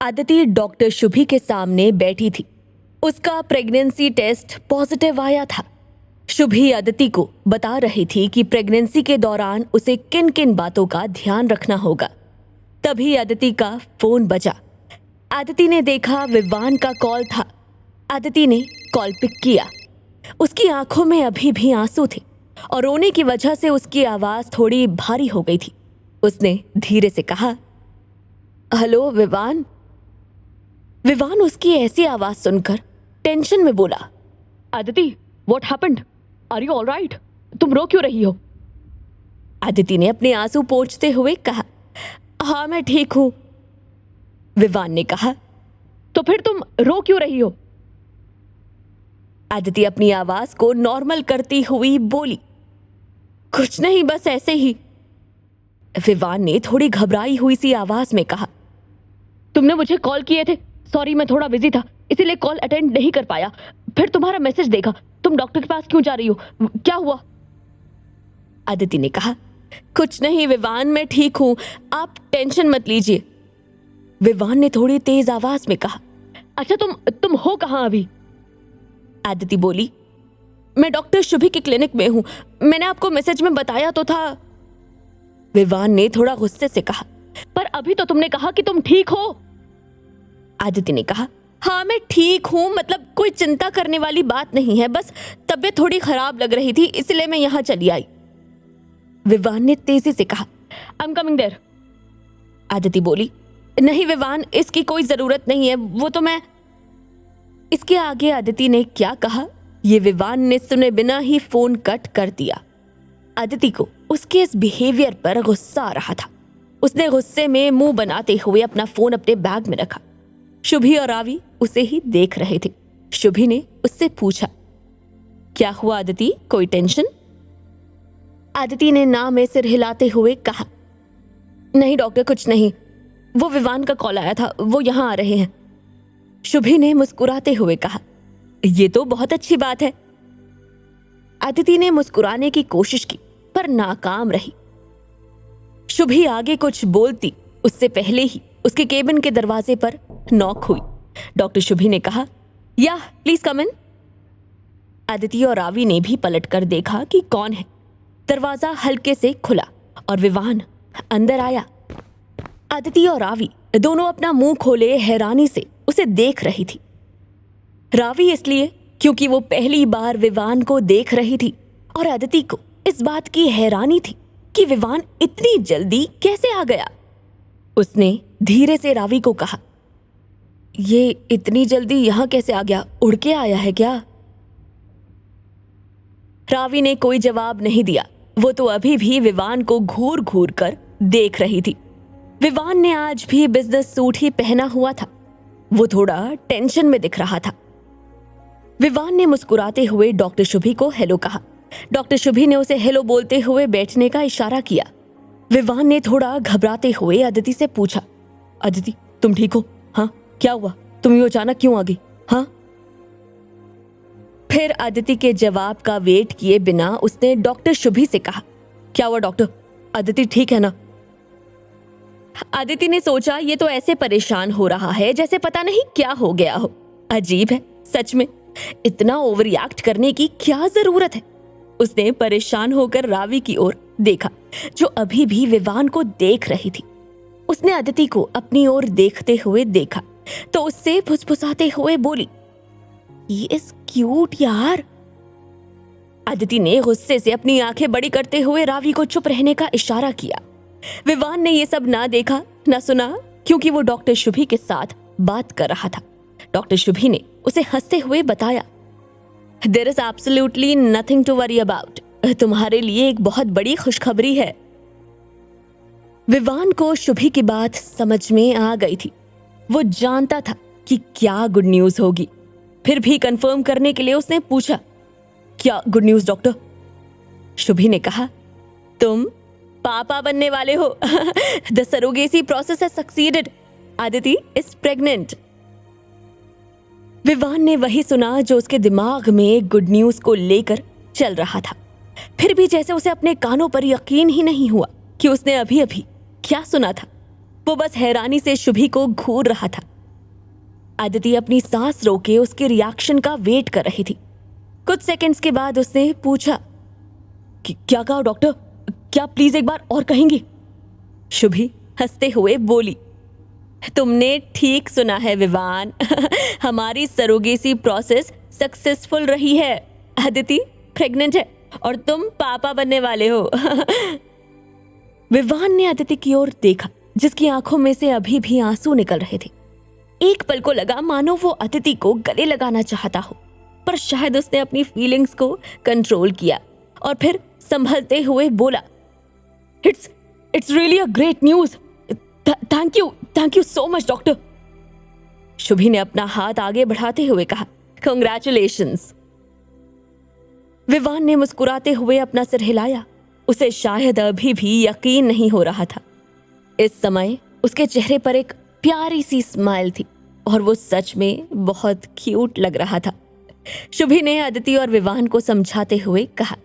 Aditi doctor Shubhi के सामने बैठी थी। उसका प्रेगनेंसी टेस्ट पॉजिटिव आया था। शुभी आदिति को बता रही थी कि प्रेगनेंसी के दौरान उसे किन किन बातों का ध्यान रखना होगा। तभी आदिति का फोन बजा। आदिति ने देखा विवान का कॉल था। आदिति ने कॉल पिक किया। उसकी आंखों में अभी भी आंसू थे और रोने की वजह से उसकी आवाज थोड़ी भारी हो गई थी। उसने धीरे से कहा, हेलो विवान। विवान उसकी ऐसी आवाज सुनकर टेंशन में बोला, Aditi, what happened? Are you alright? तुम रो क्यों रही हो? आदिति ने अपने आंसू पोंछते हुए कहा, हाँ मैं ठीक हूं। विवान ने कहा, तो फिर तुम रो क्यों रही हो? आदिति अपनी आवाज को नॉर्मल करती हुई बोली, कुछ नहीं, बस ऐसे ही। विवान ने थोड़ी घबराई हुई सी आवाज में कहा, तुमने मुझे कॉल किए थे। सॉरी, मैं थोड़ा बिजी था, इसीलिए कॉल अटेंड नहीं कर पाया। फिर तुम्हारा मैसेज देखा। तुम डॉक्टर के पास क्यों जा रही हो? क्या हुआ? आदिति ने कहा, कुछ नहीं विवान, मैं ठीक हूं, आप टेंशन मत लीजिए। विवान ने थोड़ी तेज आवाज में कहा, अच्छा, तुम हो कहां अभी? आदिति बोली, मैं डॉक्टर शुभी के क्लिनिक में हूं, मैंने आपको मैसेज में बताया तो था। विवान ने थोड़ा गुस्से से कहा, पर अभी तो तुमने कहा कि तुम ठीक हो। आदिति ने कहा, हाँ मैं ठीक हूं, मतलब कोई चिंता करने वाली बात नहीं है, बस तबीयत थोड़ी खराब लग रही थी, इसलिए मैं यहां चली आई। विवान ने तेजी से कहा, I am coming there. Aditi बोली, नहीं विवान, इसकी कोई जरूरत नहीं है, वो तो मैं। इसके आगे आदिति ने क्या कहा ये विवान ने सुने बिना ही फोन कट कर दिया। आदिति को उसके इस बिहेवियर पर गुस्सा आ रहा था। उसने गुस्से में मुंह बनाते हुए अपना फोन अपने बैग में रखा। शुभी और रावी उसे ही देख रहे थे। शुभी ने उससे पूछा, क्या हुआ आदिति, कोई टेंशन? आदिति ने ना में सिर हिलाते हुए कहा, नहीं डॉक्टर, कुछ नहीं, वो विवान का कॉल आया था, वो यहां आ रहे हैं। शुभी ने मुस्कुराते हुए कहा, ये तो बहुत अच्छी बात है। आदिति ने मुस्कुराने की कोशिश की पर नाकाम रही। शुभी आगे कुछ बोलती उससे पहले ही उसके केबिन के दरवाजे पर नॉक हुई। डॉक्टर शुभी ने कहा, या प्लीज कम इन। आदिति और रावी ने भी पलटकर देखा कि कौन है। दरवाजा हल्के से खुला और विवान अंदर आया। आदिति और रावी दोनों अपना मुंह खोले हैरानी से उसे देख रही थी। रावी इसलिए क्योंकि वो पहली बार विवान को देख रही थी और आदिति को इस बात की हैरानी थी कि विवान इतनी जल्दी कैसे आ गया। उसने धीरे से रावी को कहा, ये इतनी जल्दी यहां कैसे आ गया, उड़ के आया है क्या? रावी ने कोई जवाब नहीं दिया। वो तो अभी भी विवान को घूर घूर कर देख रही थी। विवान ने आज भी बिजनेस सूट ही पहना हुआ था। वो थोड़ा टेंशन में दिख रहा था। विवान ने मुस्कुराते हुए डॉक्टर शुभी को हेलो कहा। डॉक्टर शुभी ने उसे हेलो बोलते हुए बैठने का इशारा किया। विवान ने थोड़ा घबराते हुए आदिति से पूछा, आदिति तुम ठीक हो? हाँ, क्या हुआ, तुम यूं अचानक क्यों आ गई? हाँ। फिर आदिति के जवाब का वेट किए बिना उसने डॉक्टर शुभी से कहा, क्या हुआ डॉक्टर, आदिति ठीक है ना? आदिति ने सोचा ये तो ऐसे परेशान हो रहा है जैसे पता नहीं क्या हो गया हो। अजीब है सच में, इतना ओवर रिएक्ट करने की क्या जरूरत है। उसने परेशान होकर रावी की ओर देखा जो अभी भी विवान को देख रही थी। उसने आदिति को अपनी ओर देखते हुए देखा तो उससे फुसफुसाते हुए बोली, ये इज क्यूट यार। आदिति ने गुस्से से अपनी आंखें बड़ी करते हुए रावी को चुप रहने का इशारा किया। विवान ने ये सब ना देखा ना सुना क्योंकि वो डॉक्टर शुभी के साथ बात कर रहा था। डॉक्टर शुभी ने उसे हंसते हुए बताया, there is absolutely nothing to worry about. तुम्हारे लिए एक बहुत बड़ी खुशखबरी है। विवान को शुभी की बात समझ में आ गई थी। वो जानता था कि क्या गुड न्यूज होगी। फिर भी कंफर्म करने के लिए उसने पूछा, क्या गुड न्यूज डॉक्टर? शुभी ने कहा, तुम पापा बनने वाले हो। The surrogacy process has succeeded. Aditi is pregnant. Vivaan ने वही सुना जो उसके दिमाग में गुड न्यूज को लेकर चल रहा था। फिर भी जैसे उसे अपने कानों पर यकीन ही नहीं हुआ कि उसने अभी अभी क्या सुना था। वो बस हैरानी से शुभी को घूर रहा था अदिति अपनी सांस रोके उसके रिएक्शन का वेट कर रही थी। कुछ सेकंड्स के बाद उसने पूछा, क्या कहा डॉक्टर? क्या प्लीज एक बार और कहेंगी? शुभी हंसते हुए बोली, तुमने ठीक सुना है विवान। हमारी सरोगेसी प्रोसेस सक्सेसफुल रही है। अदिति प्रेग्नेंट है और तुम पापा बनने वाले हो। विवान ने अदिति की ओर देखा, जिसकी आंखों में से अभी भी आंसू निकल रहे थे। एक पल को लगा मानो वो अदिति को गले लगाना चाहता हो, पर शायद उसने अपनी फीलिंग्स को कंट्रोल किया और फिर संभलते हुए बोला, it's really a great news. Thank you so much doctor. Shubhi ने अपना हाथ आगे बढ़ाते हुए कहा, कांग्रेचुलेशंस। विवान ने मुस्कुराते हुए अपना सिर हिलाया। उसे शायद अभी भी यकीन नहीं हो रहा था। इस समय उसके चेहरे पर एक प्यारी सी स्माइल थी और वो सच में बहुत क्यूट लग रहा था। शुभी ने अदिति और विवान को समझाते हुए कहा,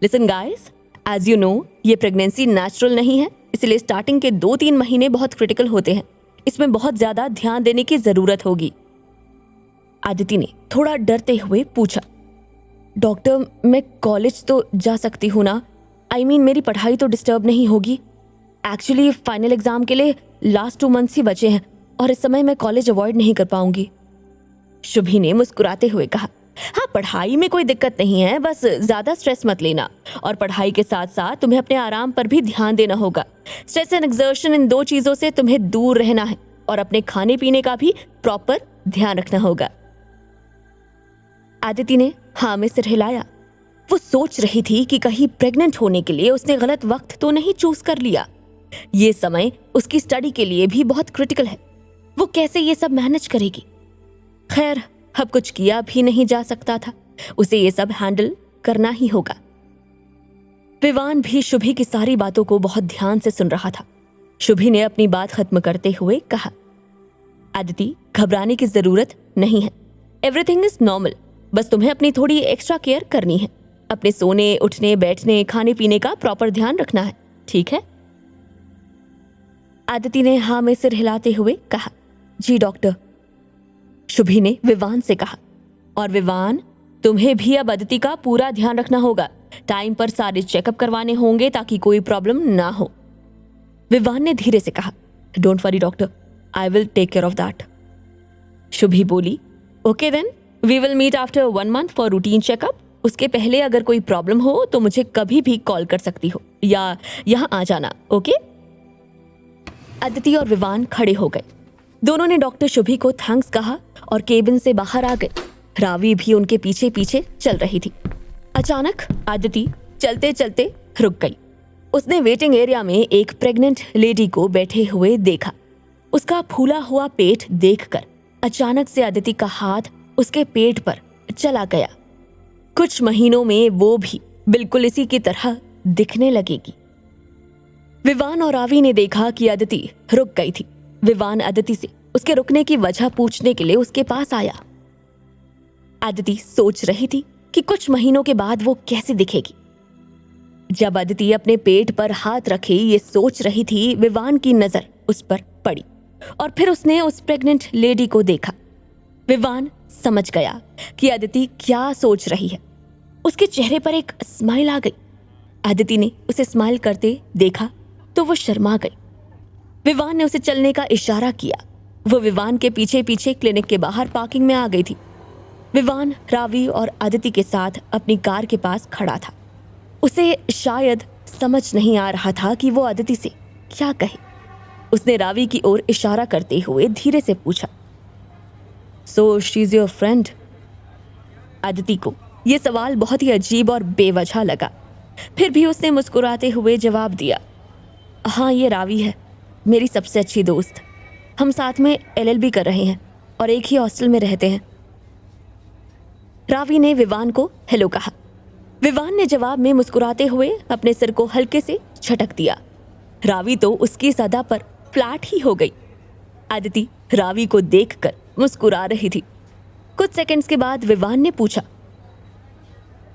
listen guys, as you know ये प्रेगनेंसी नेचुरल नहीं है, इसलिए स्टार्टिंग के 2-3 महीने बहुत क्रिटिकल होते हैं। इसमें बहुत ज्यादा ध्यान देने की जरूरत होगी। अदिति ने थोड़ा डरते हुए पूछा, डॉक्टर मैं कॉलेज तो जा सकती हूँ ना? I mean, मेरी पढ़ाई तो डिस्टर्ब नहीं होगी? एक्चुअली फाइनल एग्जाम के लिए लास्ट 2 मंथ्स ही बचे हैं और इस समय मैं कॉलेज अवॉइड नहीं कर पाऊंगी। शुभी ने मुस्कुराते हुए कहा, हाँ पढ़ाई में कोई दिक्कत नहीं है, बस ज्यादा स्ट्रेस मत लेना और पढ़ाई के साथ साथ तुम्हें अपने आराम पर भी ध्यान देना होगा। स्ट्रेस एंड एक्सर्शन, इन 2 चीजों से तुम्हें दूर रहना है और अपने खाने पीने का भी प्रॉपर ध्यान रखना होगा। अदिति ने हाँ में सिर हिलाया। वो सोच रही थी कि कहीं प्रेग्नेंट होने के लिए उसने गलत वक्त तो नहीं चूज कर लिया। ये समय उसकी स्टडी के लिए भी बहुत क्रिटिकल है। वो कैसे ये सब मैनेज करेगी? खैर, अब कुछ किया भी नहीं जा सकता था, उसे ये सब हैंडल करना ही होगा। विवान भी शुभी की सारी बातों को बहुत ध्यान से सुन रहा था। शुभी ने अपनी बात खत्म करते हुए कहा, अदिति घबराने की जरूरत नहीं है, एवरीथिंग इज नॉर्मल। बस तुम्हें अपनी थोड़ी एक्स्ट्रा केयर करनी है। अपने सोने, उठने, बैठने, खाने पीने का प्रॉपर ध्यान रखना है, ठीक है? अदिति ने हाँ में सिर हिलाते हुए कहा, जी डॉक्टर। शुभी ने विवान से कहा, और विवान तुम्हें भी अब अदिति का पूरा ध्यान रखना होगा। टाइम पर सारे चेकअप करवाने होंगे ताकि कोई प्रॉब्लम ना हो। विवान ने धीरे से कहा, don't worry doctor, I will take care of that. Shubhi बोली, okay then we will meet after 1 month for routine checkup. उसके पहले अगर कोई प्रॉब्लम हो तो मुझे कभी भी कॉल कर सकती हो या यहाँ आ जाना, ओके? अदिति और विवान खड़े हो गए। दोनों ने डॉक्टर शुभी को थैंक्स कहा और केबिन से बाहर आ गए। रावी भी उनके पीछे पीछे चल रही थी। अचानक अदिति चलते चलते रुक गई। उसने वेटिंग एरिया में एक प्रेग्नेंट लेडी को बैठे हुए देखा। उसका फूला हुआ पेट देखकर अचानक से अदिति का हाथ उसके पेट पर चला गया। कुछ महीनों में वो भी बिल्कुल इसी की तरह दिखने लगेगी। विवान और रावी ने देखा कि अदिति रुक गई थी। विवान अदिति से उसके रुकने की वजह पूछने के लिए उसके पास आया। अदिति सोच रही थी कि कुछ महीनों के बाद वो कैसी दिखेगी। जब अदिति अपने पेट पर हाथ रखे ये सोच रही थी, विवान की नजर उस पर पड़ी और फिर उसने उस प्रेग्नेंट लेडी को देखा। विवान समझ गया कि अदिति क्या सोच रही है। उसके चेहरे पर एक स्माइल आ गई। अदिति ने उसे स्माइल करते देखा तो वो शर्मा गई। विवान ने उसे चलने का इशारा किया। वो विवान के पीछे पीछे क्लिनिक के बाहर पार्किंग में आ गई थी। विवान रावी और अदिति के साथ अपनी कार के पास खड़ा था। उसे शायद समझ नहीं आ रहा था कि वो अदिति से क्या कहे। उसने रावी की ओर इशारा करते हुए धीरे से पूछा, so she is your friend? Aditi को यह सवाल बहुत ही अजीब और बेवजह लगा। फिर भी उसने मुस्कुराते हुए जवाब दिया, हाँ ये रावी है, मेरी सबसे अच्छी दोस्त। हम साथ में LLB कर रहे हैं और एक ही हॉस्टल में रहते हैं। रावी ने विवान को हेलो कहा। विवान ने जवाब में मुस्कुराते हुए अपने सिर को हल्के से झटक दिया। रावी तो उसकी सदा पर फ्लैट ही हो गई। अदिति रावी को देखकर मुस्कुरा रही थी। कुछ सेकंड्स के बाद विवान ने पूछा,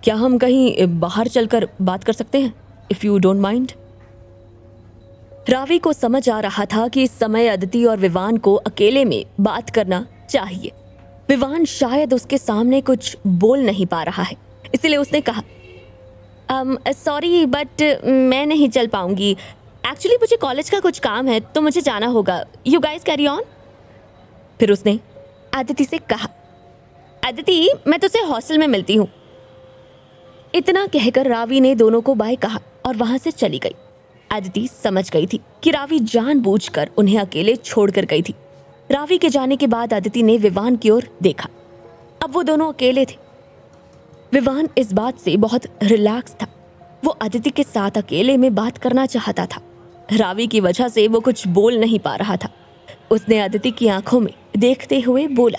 क्या हम कहीं बाहर चलकर बात कर सकते हैं, if you don't mind? Ravi को समझ आ रहा था कि इस समय अदिति और विवान को अकेले में बात करना चाहिए। विवान शायद उसके सामने कुछ बोल नहीं पा रहा है, इसलिए उसने कहा, सॉरी बट मैं नहीं चल पाऊंगी। एक्चुअली मुझे कॉलेज का कुछ काम है तो मुझे जाना होगा। You guys carry on. फिर उसने आदिति से कहा, आदिति मैं तुझसे हॉस्टल में मिलती हूँ। इतना कहकर रावी ने दोनों को बाय कहा और वहां से चली गई। आदिति समझ गई थी कि रावी जानबूझकर उन्हें अकेले छोड़कर गई थी। रावी के जाने के बाद आदिति ने विवान की ओर देखा। अब वो दोनों अकेले थे। विवान इस बात से बहुत रिलैक्स था। वो आदिति के साथ अकेले में बात करना चाहता था। रावी की वजह से वो कुछ बोल नहीं पा रहा था। उसने आदिति की आंखों में देखते हुए बोला,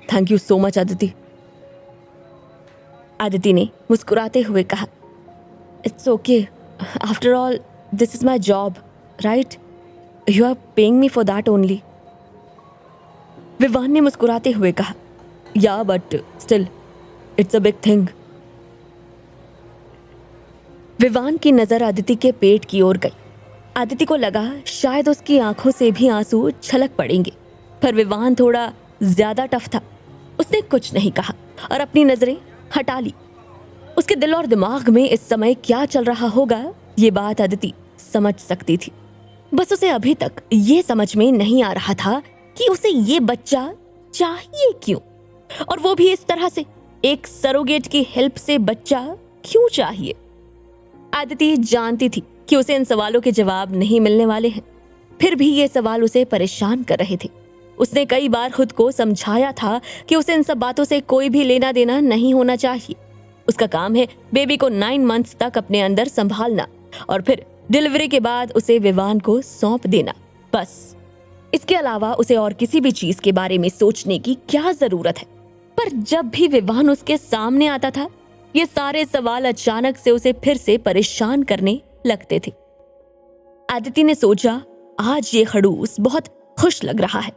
thank you so much Aditi. Aditi ने मुस्कुराते हुए कहा, it's okay, after all this is my job right, you are paying me for that only. Vivaan ने मुस्कुराते हुए कहा, yeah but still it's a big thing. Vivaan की नजर आदिति के पेट की ओर गई। आदिति को लगा शायद उसकी आंखों से भी आंसू छलक पड़ेंगे, पर विवान थोड़ा ज्यादा टफ था। उसने कुछ नहीं कहा और अपनी नजरें हटा ली। उसके दिल और दिमाग में इस समय क्या चल रहा होगा, ये बात आदिति समझ सकती थी। बस उसे अभी तक ये समझ में नहीं आ रहा था कि उसे ये बच्चा चाहिए क्यों, और वो भी इस तरह से, एक सरोगेट की हेल्प से बच्चा क्यों चाहिए। आदिति जानती थी कि उसे इन सवालों के जवाब नहीं मिलने वाले हैं, फिर भी ये सवाल उसे परेशान कर रहे थे। उसने कई बार खुद को समझाया था कि उसे इन सब बातों से कोई भी लेना देना नहीं होना चाहिए। उसका काम है बेबी को 9 मंथ्स तक अपने अंदर संभालना और फिर डिलीवरी के बाद उसे विवान को सौंप देना, बस। इसके अलावा उसे और किसी भी चीज के बारे में सोचने की क्या जरूरत है। पर जब भी विवान उसके सामने आता था, ये सारे सवाल अचानक से उसे फिर से परेशान करने लगते थे। आदिति ने सोचा, आज ये खड़ूस बहुत खुश लग रहा है,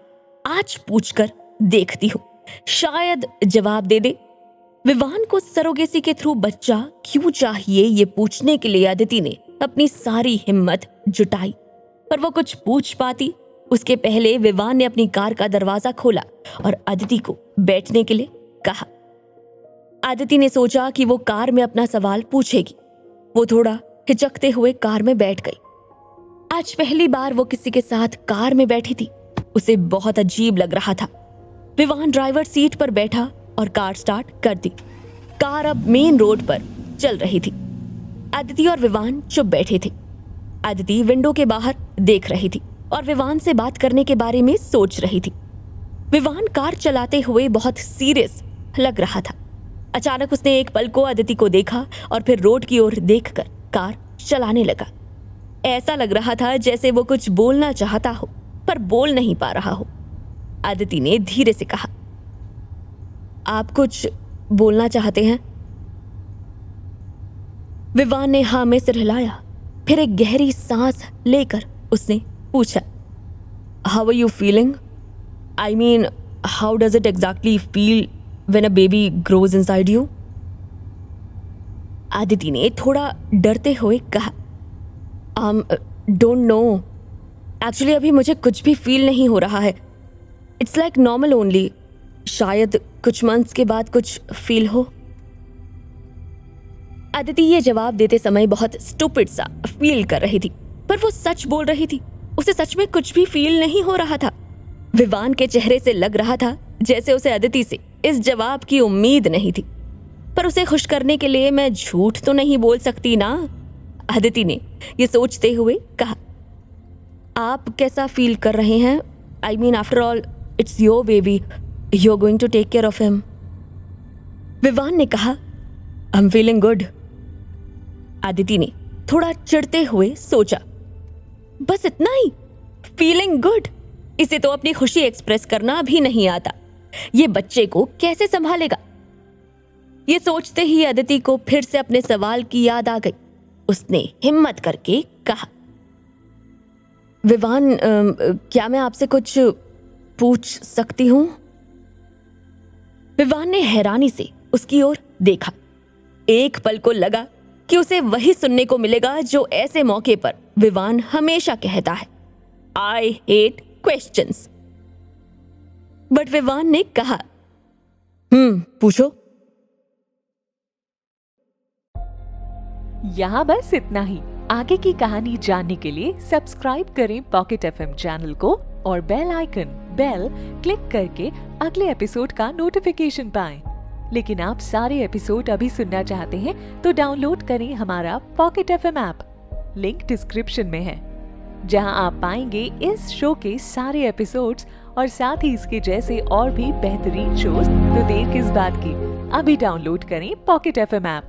आज पूछकर देखती हूँ, शायद जवाब दे दे। विवान को सरोगेसी के थ्रू बच्चा क्यों चाहिए, ये पूछने के लिए आदिति ने अपनी सारी हिम्मत जुटाई, पर वो कुछ पूछ पाती उसके पहले विवान ने अपनी कार का दरवाजा खोला और आदिति को बैठने के लिए कहा। आदिति ने सोचा कि वो कार में अपना सवाल पूछेगी। वो थोड़ा हिचकते हुए कार में बैठ गई। आज पहली बार वो किसी के साथ कार में बैठी थी। उसे बहुत अजीब लग रहा था। विवान ड्राइवर सीट पर बैठा और कार स्टार्ट कर दी। कार अब मेन रोड पर चल रही थी। आदिति और विवान चुप बैठे थे। आदिति विंडो के बाहर देख रही थी और विवान से बात करने के बारे में सोच रही थी। विवान कार चलाते हुए बहुत सीरियस लग रहा था। अचानक उसने एक पल को आदिति को देखा और फिर रोड की ओर देखकर कार चलाने लगा। ऐसा लग रहा था जैसे वो कुछ बोलना चाहता हो पर बोल नहीं पा रहा हो। आदिति ने धीरे से कहा, आप कुछ बोलना चाहते हैं? विवान ने हाँ में सिर हिलाया। फिर एक गहरी सांस लेकर उसने पूछा, how are you feeling? I mean, how does it exactly feel when a baby grows inside you? Aditi ने थोड़ा डरते हुए कहा, डोंट नो, एक्चुअली अभी मुझे कुछ भी फील नहीं हो रहा है। इट्स लाइक नॉर्मल ओनली, शायद कुछ मंथ्स के बाद कुछ फील हो। आदिति ये जवाब देते समय बहुत स्टूपिड सा फील कर रही थी, पर वो सच बोल रही थी। उसे सच में कुछ भी फील नहीं हो रहा था। विवान के चेहरे से लग रहा था जैसे उसे आदिति से इस जवाब की उम्मीद नहीं थी, पर उसे खुश करने के लिए मैं झूठ तो नहीं बोल सकती ना। आदिति ने ये सोचते हुए कहा, आप कैसा फील कर रहे हैं? I mean, after all it's your baby, you are going to take care of him. Vivaan ने कहा, I am feeling good. Aditi ने थोड़ा चिढ़ते हुए सोचा, बस इतना ही? Feeling good? इसे तो अपनी खुशी एक्सप्रेस करना भी नहीं आता। ये बच्चे को कैसे संभालेगा? ये सोचते ही आदिति को फिर से अपने सवाल की याद आ गई। उसने हिम्मत करके कहा, विवान, क्या मैं आपसे कुछ पूछ सकती हूं? विवान ने हैरानी से उसकी ओर देखा। एक पल को लगा कि उसे वही सुनने को मिलेगा जो ऐसे मौके पर विवान हमेशा कहता है, I hate questions. But Vivaan ने कहा, पूछो। यहाँ बस इतना ही। आगे की कहानी जानने के लिए सब्सक्राइब करें पॉकेट एफएम चैनल को और बेल क्लिक करके अगले एपिसोड का नोटिफिकेशन पाएं। लेकिन आप सारे एपिसोड अभी सुनना चाहते हैं तो डाउनलोड करें हमारा pocket FM app. Link description में है, जहां आप पाएंगे इस शो के सारे एपिसोड्स और साथ ही इसके जैसे और भी बेहतरीन शोज। तो देर किस बात की, अभी डाउनलोड करें पॉकेट एफएम ऐप।